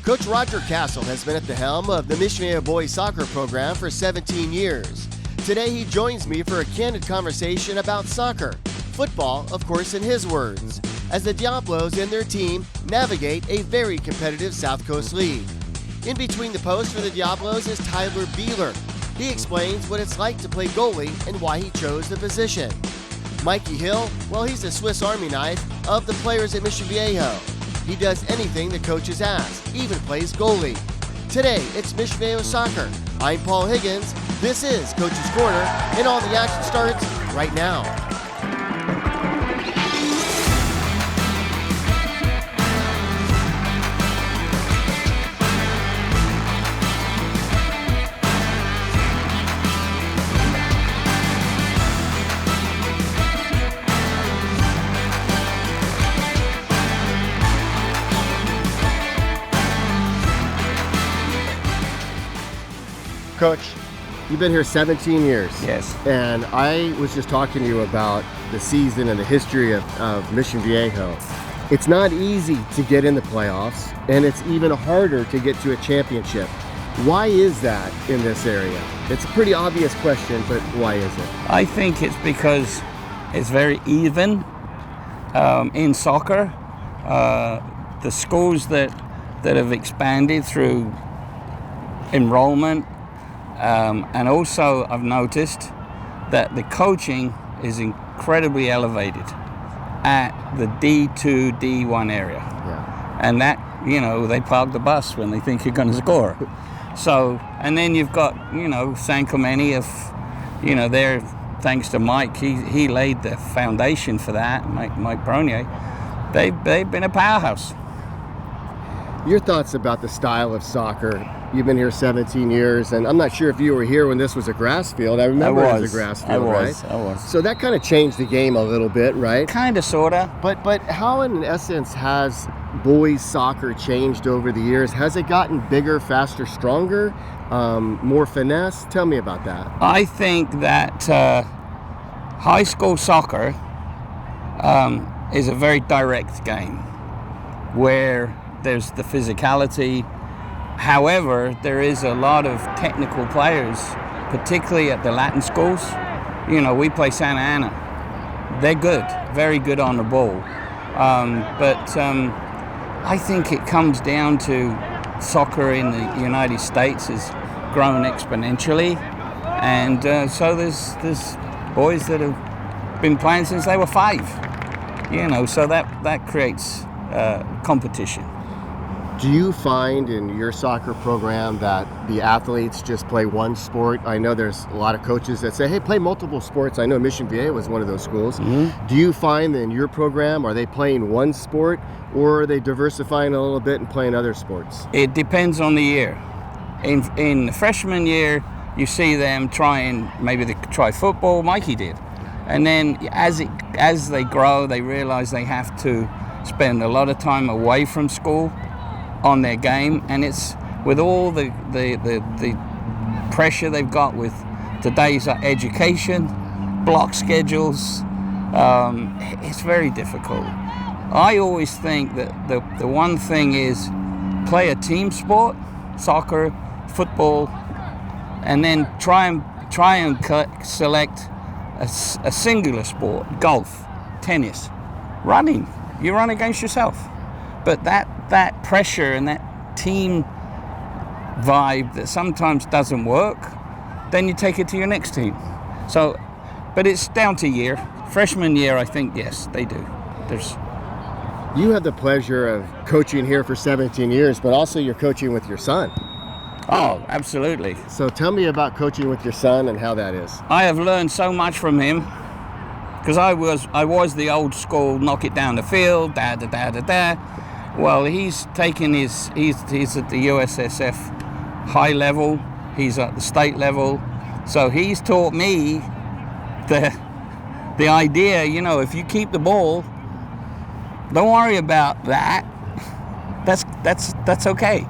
Coach Roger Castle has been at the helm of the Mission Viejo boys soccer program for 17 years. Today he joins me for a candid conversation about soccer. Football, of course, in his words, as the Diablos and their team navigate a very competitive South Coast League. In between the posts for the Diablos is Tyler Beehler. He explains what it's like to play goalie and why he chose the position. Mikey Hill, well, he's the Swiss Army knife of the players at Mission Viejo. He does anything the coaches ask, even plays goalie. Today, it's Mission Viejo Soccer. I'm Paul Higgins. This is Coach's Corner, and all the action starts right now. Coach, you've been here 17 years. Yes. And I was just talking to you about the season and the history of Mission Viejo. It's not easy to get in the playoffs, and it's even harder to get to a championship. Why is that in this area? It's a pretty obvious question, but why is it? I think it's because it's very even in soccer. The schools that have expanded through enrollment, and also I've noticed that the coaching is incredibly elevated at the D2, D1 area. Yeah. And that, they park the bus when they think you're going to score. So, and then you've got, San Clemente, there, thanks to Mike, he laid the foundation for that, Mike Bronier. They've been a powerhouse. Your thoughts about the style of soccer? You've been here 17 years, and I'm not sure if you were here when this was a grass field. I remember it was a grass field, right? I was. So that kind of changed the game a little bit, right? Kind of, sort of. But how, in essence, has boys soccer changed over the years? Has it gotten bigger, faster, stronger, more finesse? Tell me about that. I think that high school soccer is a very direct game where there's the physicality. However, there is a lot of technical players, particularly at the Latin schools. We play Santa Ana. They're good, very good on the ball. But I think it comes down to soccer in the United States has grown exponentially. And so there's boys that have been playing since they were 5. So that creates competition. Do you find in your soccer program that the athletes just play one sport? I know there's a lot of coaches that say, hey, play multiple sports. I know Mission Viejo was one of those schools. Mm-hmm. Do you find that in your program, are they playing one sport, or are they diversifying a little bit and playing other sports? It depends on the year. In the freshman year, you see them maybe they try football. Mikey did. And then as they grow, they realize they have to spend a lot of time away from school on their game, and it's with all the pressure they've got with today's education, block schedules, it's very difficult. I always think that the one thing is play a team sport, soccer, football, and then try and select a singular sport, golf, tennis, running. You run against yourself. But that pressure and that team vibe that sometimes doesn't work, then you take it to your next team. So, but it's down to year. Freshman year, I think, yes, they do. You have the pleasure of coaching here for 17 years, but also you're coaching with your son. Oh, absolutely. So tell me about coaching with your son and how that is. I have learned so much from him, because I was the old school, knock it down the field, da. Well, he's taken he's at the USSF high level, he's at the state level, so he's taught me the idea, if you keep the ball, don't worry about that. That's okay.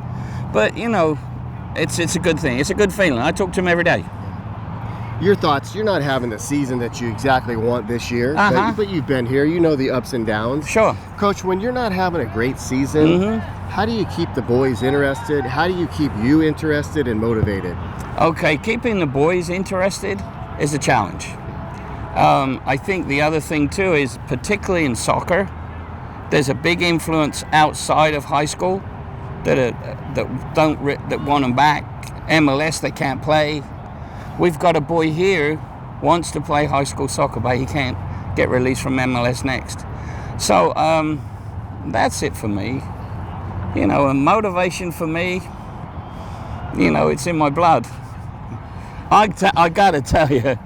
But it's a good thing. It's a good feeling. I talk to him every day. Your thoughts, you're not having the season that you exactly want this year, but you've been here, you know the ups and downs. Sure. Coach, when you're not having a great season, how do you keep the boys interested? How do you keep you interested and motivated? Okay, keeping the boys interested is a challenge. I think the other thing too is, particularly in soccer, there's a big influence outside of high school that want them back. MLS, they can't play. We've got a boy here who wants to play high school soccer, but he can't get released from MLS next. So that's it for me. You know, and motivation for me, you know, it's in my blood. I got to tell you,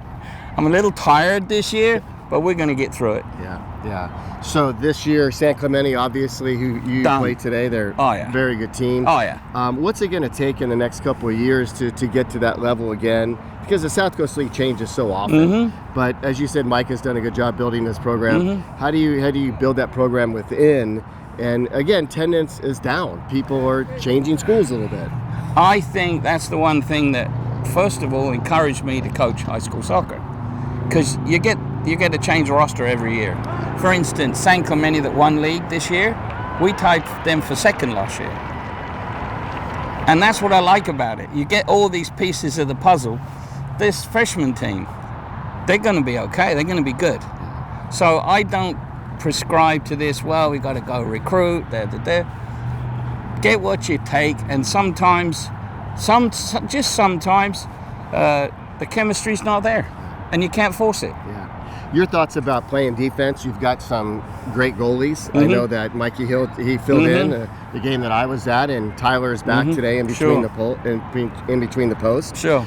I'm a little tired this year, but we're going to get through it. Yeah. So this year, San Clemente, obviously, who you played today, they're a very good team. Oh, yeah. What's it going to take in the next couple of years to get to that level again? Because the South Coast League changes so often. But as you said, Mike has done a good job building this program. How do you build that program within? And again, attendance is down. People are changing schools a little bit. I think that's the one thing that, first of all, encouraged me to coach high school soccer. Because you get to change roster every year. For instance, San Clemente that won league this year, we tied them for second last year. And that's what I like about it. You get all these pieces of the puzzle. This freshman team, they're going to be okay. They're going to be good. So I don't prescribe to this, well, we got to go recruit, Get what you take, and sometimes, just sometimes, the chemistry's not there, and you can't force it. Yeah. Your thoughts about playing defense? You've got some great goalies. I know that Mikey Hill, he filled in the game that I was at, and Tyler is back today in between in between the posts. Sure.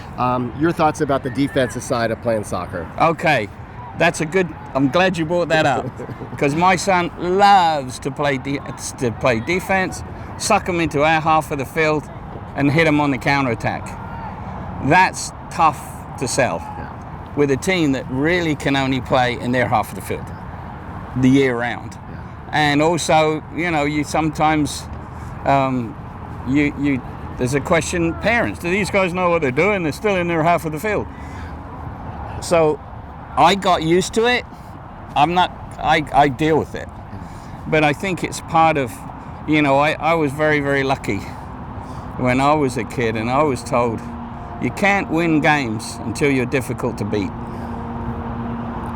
Your thoughts about the defensive side of playing soccer? Okay, that's a good. I'm glad you brought that up because my son loves to play defense, suck him into our half of the field, and hit him on the counterattack. That's tough to sell. With a team that really can only play in their half of the field the year round. And also, you know, you sometimes there's a question, parents, do these guys know what they're doing? They're still in their half of the field. So I got used to it. I deal with it. But I think it's part of, you know, I was very, very lucky when I was a kid, and I was told, you can't win games until you're difficult to beat.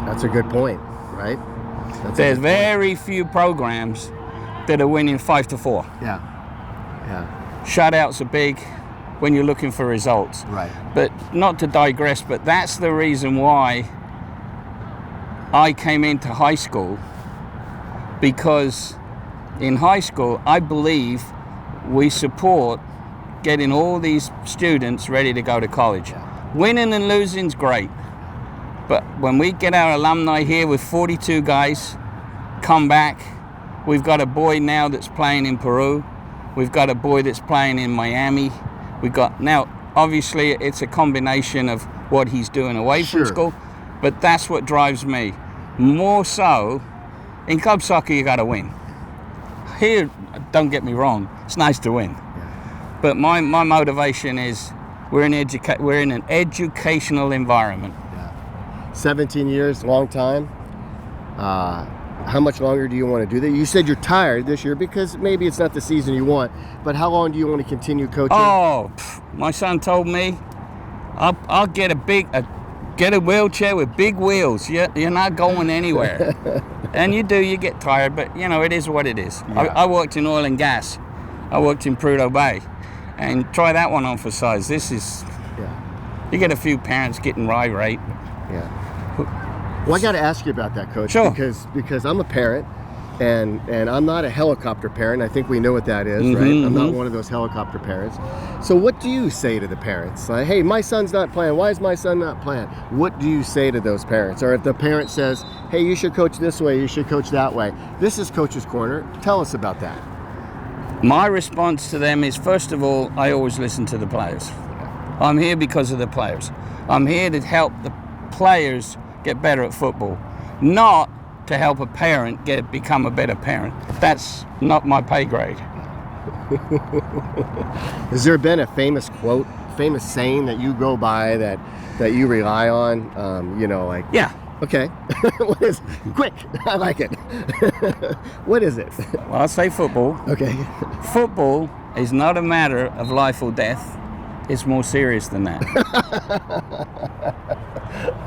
That's a good point, right? There's very few programs that are winning 5-4. Yeah. Shutouts are big when you're looking for results. Right. But not to digress, but that's the reason why I came into high school, because in high school, I believe we support getting all these students ready to go to college. Winning and losing's great, but when we get our alumni here with 42 guys come back, we've got a boy now that's playing in Peru, we've got a boy that's playing in Miami, we've got now, obviously it's a combination of what he's doing away from school, but that's what drives me. More so, in club soccer you got to win. Here, don't get me wrong, it's nice to win. But my motivation is we're in an educational environment. 17 years, long time. How much longer do you want to do that? You said you're tired this year because maybe it's not the season you want, but how long do you want to continue coaching? Oh, my son told me I'll get a wheelchair with big wheels. You're not going anywhere. And you get tired, but you know, it is what it is. Yeah. I worked in oil and gas. I worked in Prudhoe Bay. And try that one on for size. This is, you get a few parents getting irate. Yeah. Well, I got to ask you about that, Coach. Sure. Because I'm a parent, and I'm not a helicopter parent. I think we know what that is, right? I'm not one of those helicopter parents. So what do you say to the parents? Like, hey, my son's not playing. Why is my son not playing? What do you say to those parents? Or if the parent says, hey, you should coach this way, you should coach that way. This is Coach's Corner. Tell us about that. My response to them is, first of all, I always listen to the players. I'm here because of the players. I'm here to help the players get better at football, not to help a parent become a better parent. That's not my pay grade. Has there been a famous quote famous saying that you go by that you rely on? Yeah. Okay. What is? Quick. I like it. What is it? Well, I'll say football. Okay. Football is not a matter of life or death. It's more serious than that.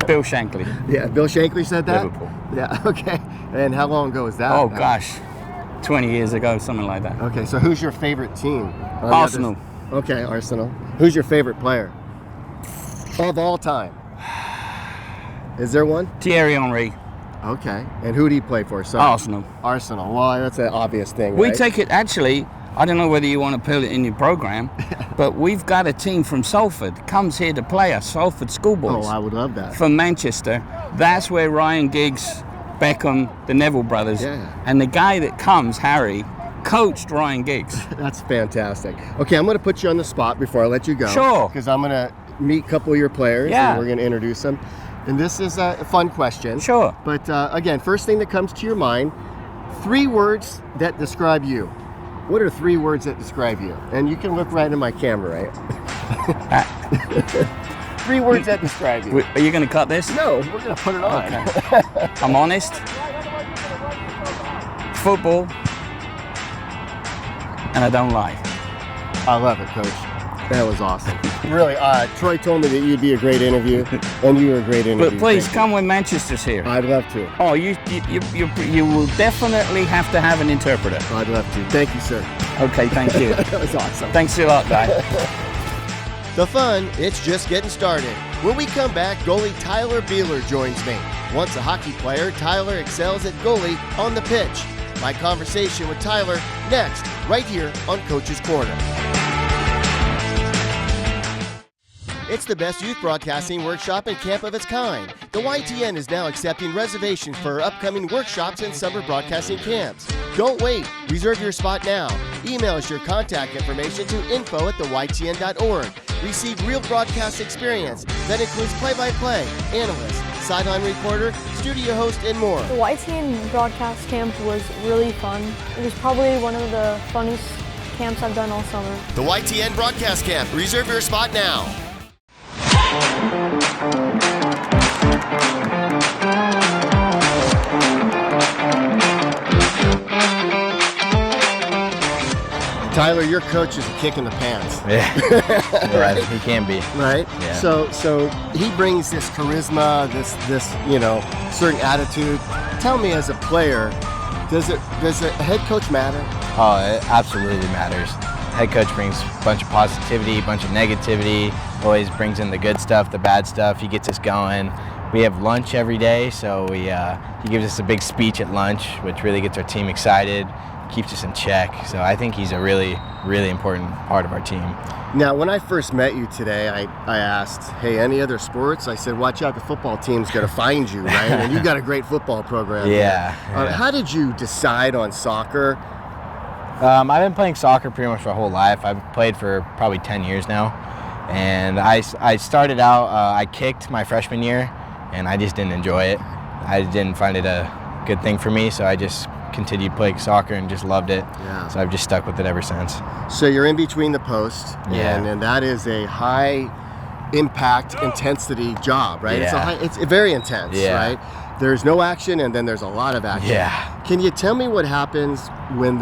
Bill Shankly. Yeah, Bill Shankly said that? Liverpool. Yeah, okay. And how long ago was that? Oh, gosh. 20 years ago, something like that. Okay, so who's your favorite team? Arsenal. Okay, Arsenal. Who's your favorite player? Of all time? Is there one? Thierry Henry. Okay. And who do you play for? So Arsenal. Arsenal. Well, that's an obvious thing, We right? take it, actually, I don't know whether you want to put it in your program, but we've got a team from Salford, comes here to play us, Salford Schoolboys. Oh, I would love that. From Manchester. That's where Ryan Giggs, Beckham, the Neville brothers, and the guy that comes, Harry, coached Ryan Giggs. That's fantastic. Okay, I'm going to put you on the spot before I let you go. Sure. Because I'm going to meet a couple of your players. Yeah. And we're going to introduce them. And this is a fun question. Sure. But again, first thing that comes to your mind, 3 words that describe you. What are 3 words that describe you? And you can look right in my camera, right? 3 words that describe you. Are you going to cut this? No, we're going to put it on. Okay. I'm honest. Football. And I don't lie. I love it, Coach. That was awesome. Really, Troy told me that you'd be a great interview, and you were a great interview. But please come when Manchester's here. I'd love to. Oh, you will definitely have to have an interpreter. I'd love to. Thank you, sir. Okay, thank you. That was awesome. Thanks a lot, guy. The fun, it's just getting started. When we come back, goalie Tyler Beehler joins me. Once a hockey player, Tyler excels at goalie on the pitch. My conversation with Tyler next, right here on Coach's Corner. It's the best youth broadcasting workshop and camp of its kind. The YTN is now accepting reservations for upcoming workshops and summer broadcasting camps. Don't wait. Reserve your spot now. Email us your contact information to info@theytn.org. Receive real broadcast experience that includes play-by-play, analyst, sideline reporter, studio host, and more. The YTN broadcast camp was really fun. It was probably one of the funnest camps I've done all summer. The YTN broadcast camp. Reserve your spot now. Tyler, your coach is a kick in the pants. Yeah, right. He can be. Right? Yeah. So he brings this charisma, this certain attitude. Tell me, as a player, does a head coach matter? Oh, it absolutely matters. Head coach brings a bunch of positivity, a bunch of negativity, always brings in the good stuff, the bad stuff. He gets us going. We have lunch every day, so he gives us a big speech at lunch, which really gets our team excited, keeps us in check. So I think he's a really, really important part of our team. Now, when I first met you today, I asked, hey, any other sports? I said, watch out, the football team's going to find you, right? And you got a great football program. Yeah. How did you decide on soccer? I've been playing soccer pretty much my whole life. I've played for probably 10 years now. And I started out, I kicked my freshman year, and I just didn't enjoy it. I didn't find it a good thing for me, so I just continued playing soccer and just loved it. Yeah. So I've just stuck with it ever since. So you're in between the posts, and that is a high impact intensity job, right? Yeah. It's very intense, right? There's no action, and then there's a lot of action. Yeah. Can you tell me what happens when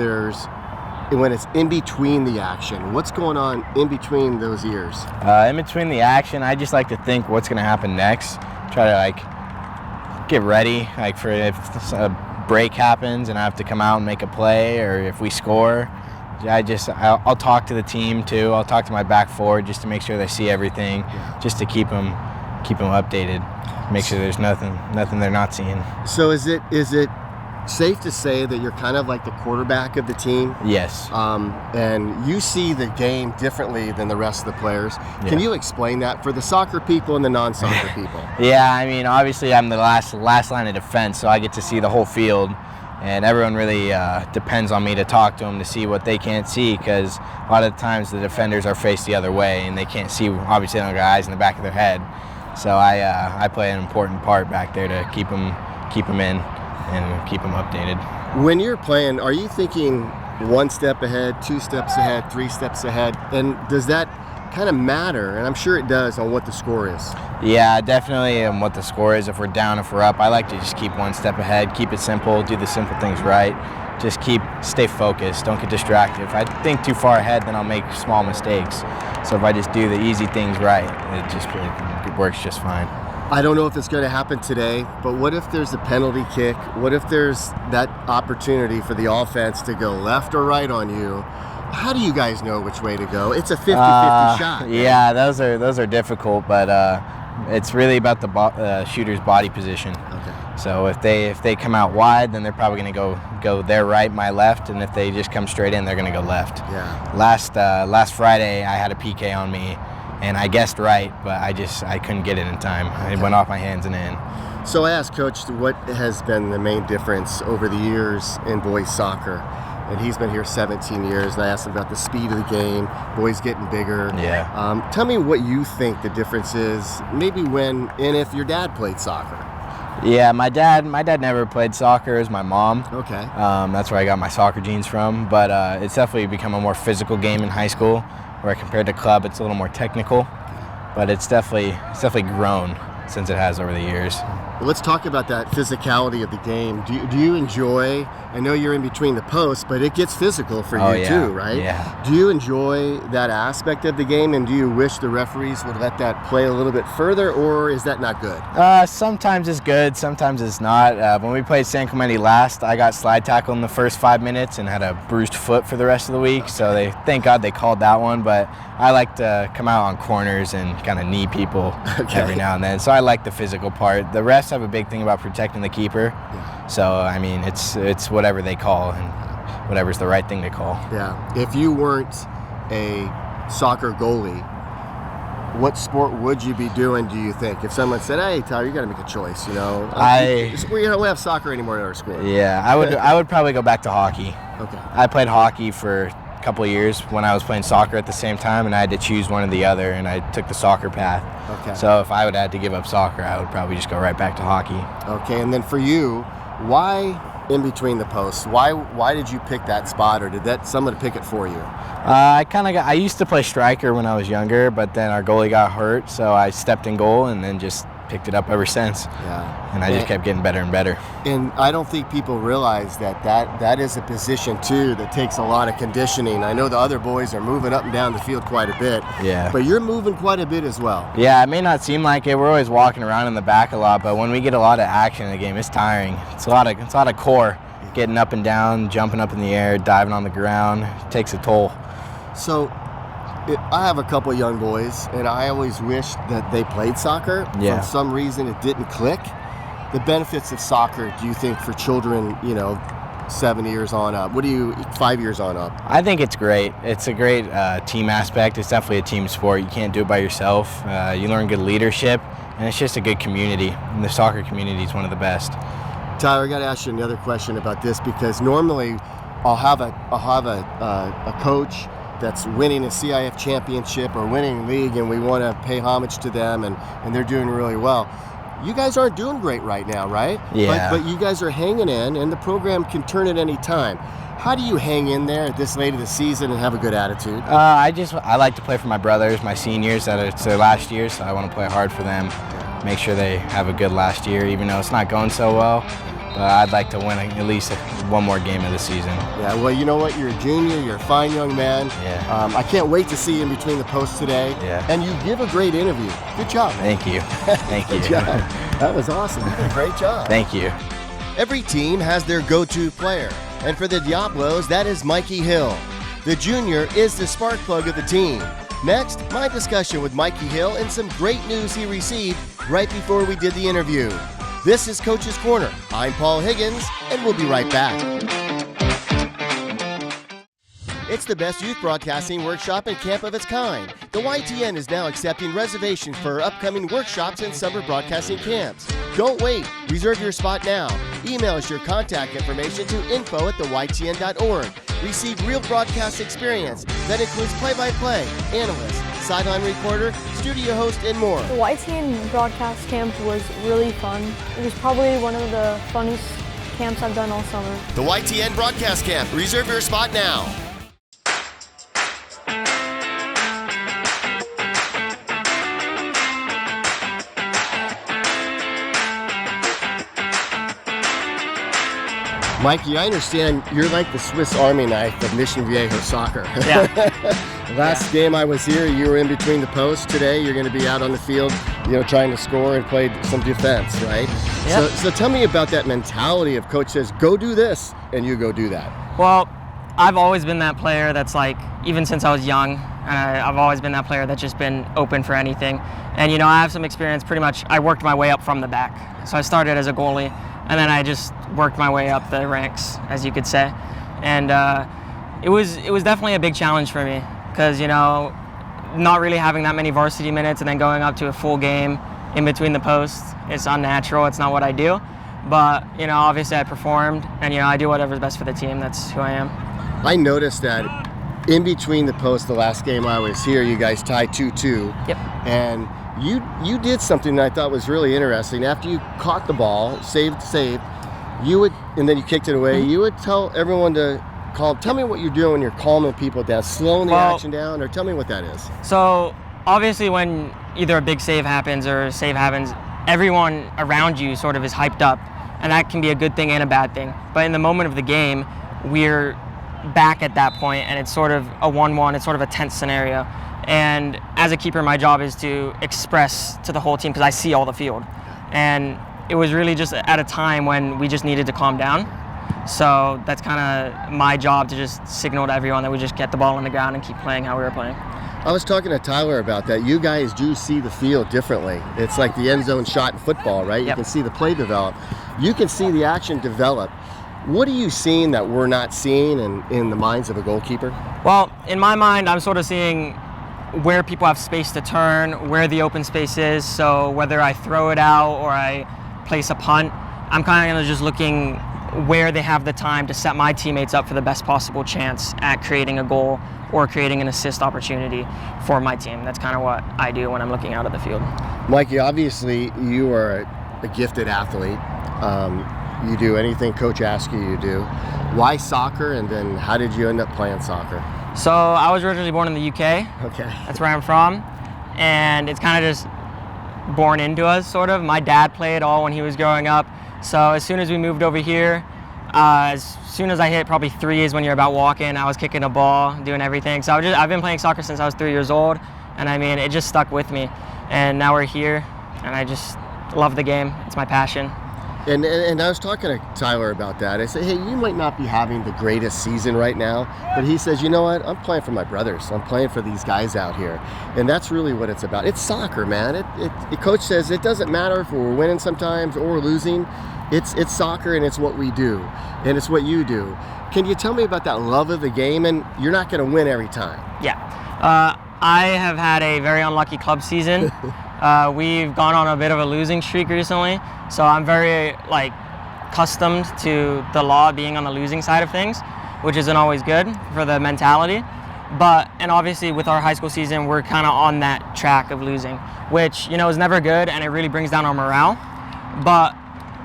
it's in between the action? What's going on in between those years? In between the action, I just like to think what's going to happen next. Try to get ready, for if a break happens and I have to come out and make a play, or if we score. I'll talk to the team too. I'll talk to my back forward just to make sure they see everything, just to keep them updated. Make sure there's nothing they're not seeing. So is it safe to say that you're kind of like the quarterback of the team? Yes. And you see the game differently than the rest of the players. Can you explain that for the soccer people and the non-soccer people? Yeah, I mean, obviously I'm the last line of defense, so I get to see the whole field. And everyone really depends on me to talk to them to see what they can't see, because a lot of the times the defenders are faced the other way and they can't see. Obviously, they don't got eyes in the back of their head. So I play an important part back there to keep them in and keep them updated. When you're playing, are you thinking 1 step ahead, 2 steps ahead, 3 steps ahead? And does that kind of matter, and I'm sure it does, on what the score is. Yeah, definitely what the score is. If we're down, if we're up, I like to just keep one step ahead, keep it simple, do the simple things right. Just stay focused, don't get distracted. If I think too far ahead, then I'll make small mistakes. So if I just do the easy things right, it works just fine. I don't know if it's going to happen today, but what if there's a penalty kick? What if there's that opportunity for the offense to go left or right on you? How do you guys know which way to go? It's a 50-50 shot. Right? Yeah, those are difficult, but it's really about the shooter's body position. Okay. So if they come out wide, then they're probably going to go their right, my left, and if they just come straight in, they're going to go left. Yeah. Last Friday, I had a PK on me, and I guessed right, but I couldn't get it in time. Okay. It went off my hands and in. So I asked Coach what has been the main difference over the years in boys soccer, and he's been here 17 years, and I asked him about the speed of the game, boys getting bigger. Yeah. Tell me what you think the difference is, maybe when and if your dad played soccer. Yeah, my dad never played soccer. It was my mom. Okay. That's where I got my soccer genes from. But it's definitely become a more physical game in high school, where compared to club, it's a little more technical. But it's definitely grown since it has over the years. Well, let's talk about that physicality of the game. Do you enjoy, I know you're in between the posts, but it gets physical for you too, right? Yeah. Do you enjoy that aspect of the game, and do you wish the referees would let that play a little bit further, or is that not good? Sometimes it's good, sometimes it's not. When we played San Clemente last, I got slide tackled in the first 5 minutes and had a bruised foot for the rest of the week, so thank God they called that one, but I like to come out on corners and kind of knee people every now and then, so I like the physical part. The refs have a big thing about protecting the keeper, so I mean it's whatever they call and whatever's the right thing to call. Yeah. If you weren't a soccer goalie, what sport would you be doing, do you think? If someone said, "Hey, Tyler, you got to make a choice," we don't have soccer anymore in our school. Yeah, I would probably go back to hockey. Okay. I played hockey for a couple of years when I was playing soccer at the same time, and I had to choose one or the other, and I took the soccer path. Okay. So if I would have to give up soccer, I would probably just go right back to hockey. Okay, and then for you, why in between the posts? Why did you pick that spot, or did someone pick it for you? I used to play striker when I was younger, but then our goalie got hurt, so I stepped in goal and then just picked it up ever since. Yeah. And I just kept getting better and better. And I don't think people realize that is a position too that takes a lot of conditioning. I know the other boys are moving up and down the field quite a bit. Yeah. But you're moving quite a bit as well. Yeah, it may not seem like it. We're always walking around in the back a lot, but when we get a lot of action in the game, it's tiring. It's a lot of core, getting up and down, jumping up in the air, diving on the ground. It takes a toll. So I have a couple young boys, and I always wish that they played soccer. Yeah. For some reason, it didn't click. The benefits of soccer, do you think, for children, 7 years on up? 5 years on up? I think it's great. It's a great team aspect. It's definitely a team sport. You can't do it by yourself. You learn good leadership, and it's just a good community. And the soccer community is one of the best. Tyler, I got to ask you another question about this, because normally I'll have a coach that's winning a CIF championship or winning league, and we want to pay homage to them, and they're doing really well. You guys aren't doing great right now, right? Yeah. But you guys are hanging in, and the program can turn at any time. How do you hang in there at this late of the season and have a good attitude? I like to play for my brothers, my seniors, that it's their last year, so I want to play hard for them, make sure they have a good last year, even though it's not going so well. But I'd like to win at least one more game of the season. Yeah, well, you know what? You're a junior. You're a fine young man. Yeah. I can't wait to see you in between the posts today. Yeah. And you give a great interview. Good job. Thank you. Thank you. Good job. That was awesome. You did a great job. Thank you. Every team has their go-to player. And for the Diablos, that is Mikey Hill. The junior is the spark plug of the team. Next, my discussion with Mikey Hill and some great news he received right before we did the interview. This is Coach's Corner. I'm Paul Higgins, and we'll be right back. It's the best youth broadcasting workshop and camp of its kind. The YTN is now accepting reservations for upcoming workshops and summer broadcasting camps. Don't wait. Reserve your spot now. Email us your contact information to info@theytn.org. Receive real broadcast experience that includes play-by-play, analyst, sideline reporter, studio host, and more. The YTN broadcast camp was really fun. It was probably one of the funnest camps I've done all summer. The YTN broadcast camp. Reserve your spot now. Mikey, I understand you're like the Swiss Army knife of Mission Viejo soccer. Yeah. Last game I was here, you were in between the posts. Today, you're going to be out on the field, trying to score and play some defense, right? Yeah. So tell me about that mentality of coach says, go do this, and you go do that. Well, I've always been that player that's like, even since I was young, I've always been that player that's just been open for anything. And I have some experience. Pretty much, I worked my way up from the back. So I started as a goalie, and then I just worked my way up the ranks, as you could say. And it was definitely a big challenge for me because not really having that many varsity minutes and then going up to a full game in between the posts, it's unnatural. It's not what I do. But obviously I performed, and I do whatever's best for the team. That's who I am. I noticed that in between the posts, the last game I was here, you guys tied 2-2. Yep. And you did something that I thought was really interesting. After you caught the ball, saved, you would, and then you kicked it away, you would tell everyone to tell me what you're doing when you're calming people down, slowing the action down, or tell me what that is. So obviously when either a big save happens or a save happens, everyone around you sort of is hyped up, and that can be a good thing and a bad thing. But in the moment of the game, we're back at that point, and it's sort of a 1-1, it's sort of a tense scenario. And as a keeper, my job is to express to the whole team, because I see all the field. And it was really just at a time when we just needed to calm down. So that's kind of my job, to just signal to everyone that we just get the ball on the ground and keep playing how we were playing. I was talking to Tyler about that. You guys do see the field differently. It's like the end zone shot in football, right? You Yep. can see the play develop. You can see the action develop. What are you seeing that we're not seeing in the minds of a goalkeeper? Well, in my mind, I'm sort of seeing where people have space to turn, where the open space is. So whether I throw it out or I place a punt, I'm kind of just looking where they have the time to set my teammates up for the best possible chance at creating a goal or creating an assist opportunity for my team. That's kind of what I do when I'm looking out at the field. Mikey, obviously you are a gifted athlete. You do anything coach asks you to do. Why soccer, and then how did you end up playing soccer? So I was originally born in the UK. Okay. That's where I'm from. And it's kind of just born into us, sort of. My dad played all when he was growing up. So as soon as we moved over here, as soon as I hit probably 3 is when you're about walking, I was kicking a ball, doing everything. So I've been playing soccer since I was 3 years old. And I mean, it just stuck with me. And now we're here, and I just love the game. It's my passion. And I was talking to Tyler about that. I said, hey, you might not be having the greatest season right now, but he says, you know what? I'm playing for my brothers. I'm playing for these guys out here. And that's really what it's about. It's soccer, man. The coach says it doesn't matter if we're winning sometimes or losing. It's soccer, and it's what we do, and it's what you do. Can you tell me about that love of the game? And you're not going to win every time. Yeah. I have had a very unlucky club season. We've gone on a bit of a losing streak recently, so I'm very accustomed to the law being on the losing side of things, which isn't always good for the mentality. And obviously with our high school season, we're kind of on that track of losing, which is never good, and it really brings down our morale. But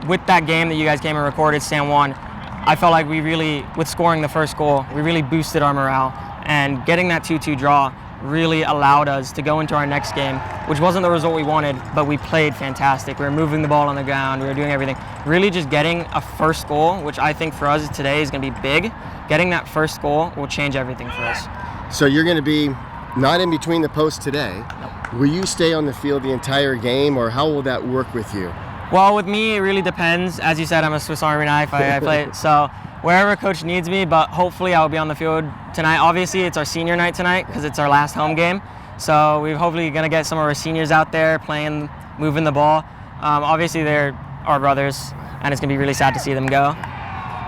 with that game that you guys came and recorded, San Juan, I felt like we really, with scoring the first goal, we really boosted our morale, and getting that 2-2 draw really allowed us to go into our next game, which wasn't the result we wanted, but we played fantastic. We were moving the ball on the ground, we were doing everything. Really just getting a first goal, which I think for us today is going to be big. Getting that first goal will change everything for us. So you're going to be not in between the posts today. Nope. Will you stay on the field the entire game, or how will that work with you? Well, with me, it really depends. As you said, I'm a Swiss Army knife. I play so wherever coach needs me, but hopefully I'll be on the field tonight. Obviously, it's our senior night tonight because it's our last home game. So we're hopefully going to get some of our seniors out there playing, moving the ball. Obviously, they're our brothers, and it's going to be really sad to see them go.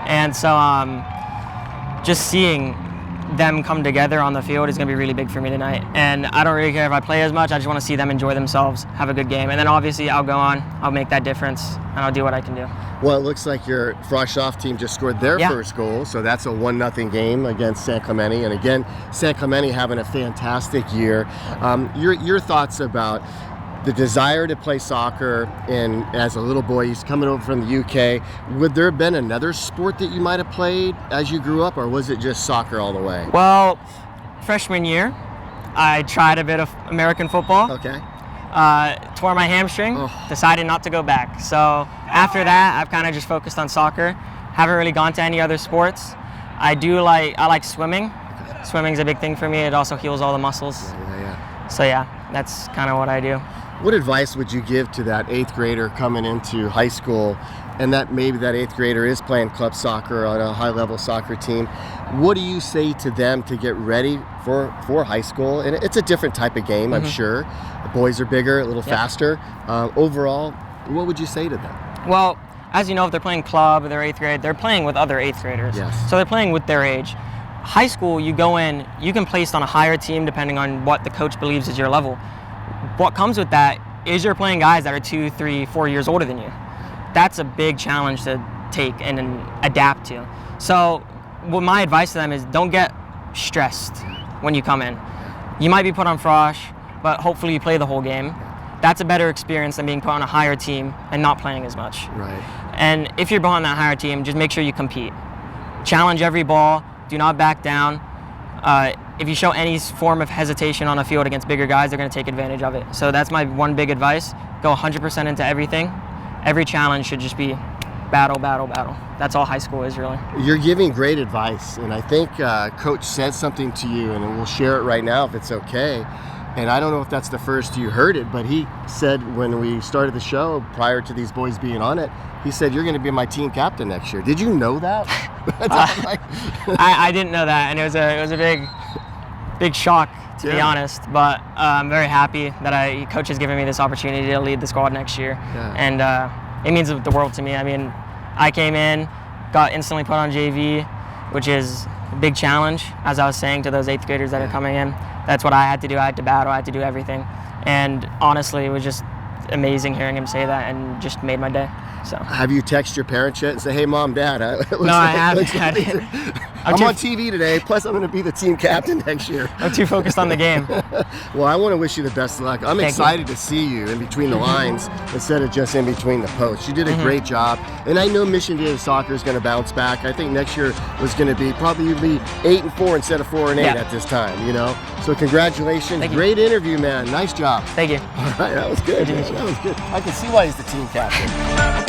And so just seeing them come together on the field is going to be really big for me tonight. And I don't really care if I play as much. I just want to see them enjoy themselves, have a good game. And then obviously I'll go on, I'll make that difference, and I'll do what I can do. Well, it looks like your Froshoff team just scored their first goal, so that's a 1-0 game against San Clemente. And again, San Clemente having a fantastic year. Your thoughts about the desire to play soccer, and as a little boy, he's coming over from the UK. Would there have been another sport that you might have played as you grew up, or was it just soccer all the way? Well, freshman year, I tried a bit of American football. Okay. Tore my hamstring, decided not to go back. So after that, I've kind of just focused on soccer. Haven't really gone to any other sports. I like swimming. Swimming's a big thing for me. It also heals all the muscles. Yeah. So yeah, that's kind of what I do. What advice would you give to that 8th grader coming into high school, and that maybe that 8th grader is playing club soccer on a high-level soccer team? What do you say to them to get ready for high school? And it's a different type of game, I'm sure. The boys are bigger, a little faster. Overall, what would you say to them? Well, as you know, if they're playing club, they're 8th grade, they're playing with other 8th graders. Yes. So they're playing with their age. High school, you go in, you can place on a higher team depending on what the coach believes is your level. What comes with that is you're playing guys that are 2, 3, 4 years older than you. That's a big challenge to take and adapt to. So my advice to them is don't get stressed when you come in. You might be put on frosh, but hopefully you play the whole game. That's a better experience than being put on a higher team and not playing as much. Right. And if you're on that higher team, just make sure you compete. Challenge every ball. Do not back down. If you show any form of hesitation on a field against bigger guys, they're going to take advantage of it. So that's my one big advice. Go 100% into everything. Every challenge should just be battle, battle, battle. That's all high school is, really. You're giving great advice, and I think Coach said something to you, and we'll share it right now if it's okay. And I don't know if that's the first you heard it, but he said when we started the show, prior to these boys being on it, he said, you're going to be my team captain next year. Did you know that? I didn't know that, and it was a big shock, to be honest. But I'm very happy that Coach has given me this opportunity to lead the squad next year. Yeah. And it means the world to me. I mean, I came in, got instantly put on JV, which is a big challenge, as I was saying to those 8th graders that are coming in. That's what I had to do. I had to battle. I had to do everything. And honestly, it was just amazing hearing him say that, and just made my day. So. Have you texted your parents yet and say, hey, Mom, Dad? No, I haven't. I'm on TV today, plus I'm going to be the team captain next year. I'm too focused on the game. Well, I want to wish you the best of luck. I'm excited to see you in between the lines instead of just in between the posts. You did a great job. And I know Mission Viejo Soccer is going to bounce back. I think next year was going to be probably 8-4 instead of 4-8 at this time, you know? So congratulations. Great interview, man. Nice job. Thank you. All right, that was good. That was good. I can see why he's the team captain.